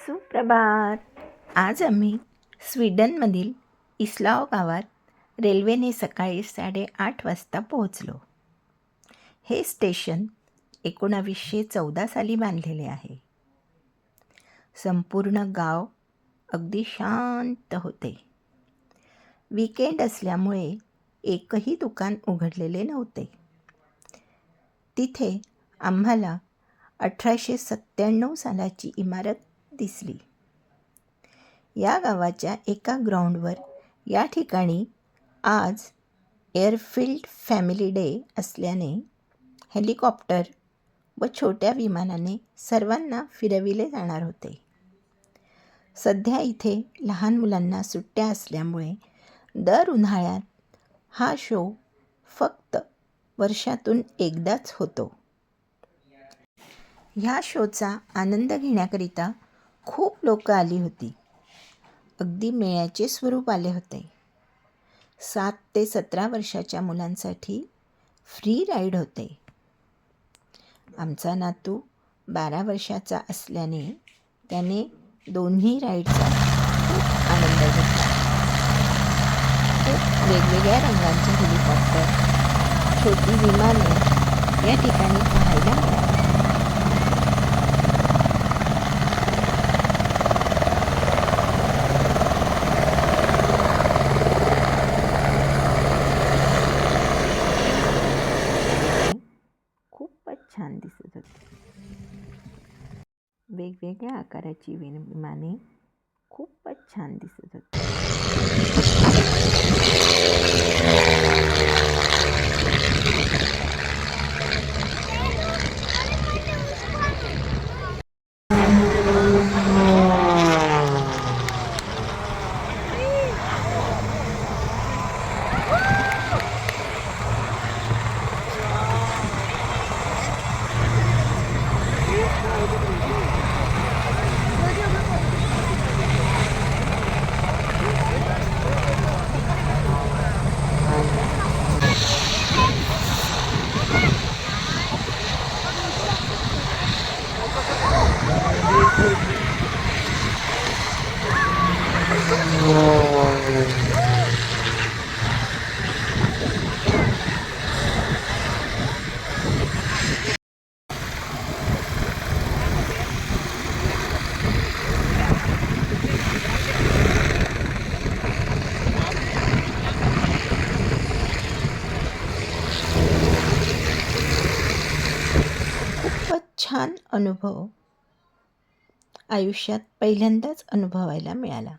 सुप्रभात. आज आम्ही स्वीडनमधील इस्लाव गावात रेल्वेने सकाळी 8:30 वाजता पोहोचलो. हे स्टेशन 1914 साली बांधलेले आहे. संपूर्ण गाव अगदी शांत होते. वीकेंड असल्यामुळे एकही दुकान उघडलेले नव्हते. तिथे आम्हाला 1897 सालाची इमारत दिसली. या गावाच्या एका ग्राउंडवर या ठिकाणी आज एअरफील्ड फॅमिली डे असल्याने हेलिकॉप्टर व छोट्या विमानाने सर्वांना फिरविले जाणार होते. सध्या इथे लहान मुलांना सुट्ट्या असल्यामुळे दर उन्हाळ्यात हा शो फक्त वर्षातून एकदाच होतो. ह्या शोचा आनंद घेण्याकरिता खूप लोक आली होती. अगदी मेळ्याचे स्वरूप आले होते. 7 ते 17 वर्षाच्या मुलांसाठी फ्री राईड होते. आमचा नातू 12 वर्षाचा असल्याने त्याने दोन्ही राईडचा खूप आनंद घेतला. खूप वेगवेगळ्या रंगांचे हेलिकॉप्टर, छोटी विमाने या ठिकाणी पाहायला मिळाली. खूपच छान दिसत होती. वेगवेगळ्या आकाराची विमाने खूपच छान दिसत होती. खूपच छान अनुभव आयुष्यात पहिल्यांदाच अनुभवायला मिळाला.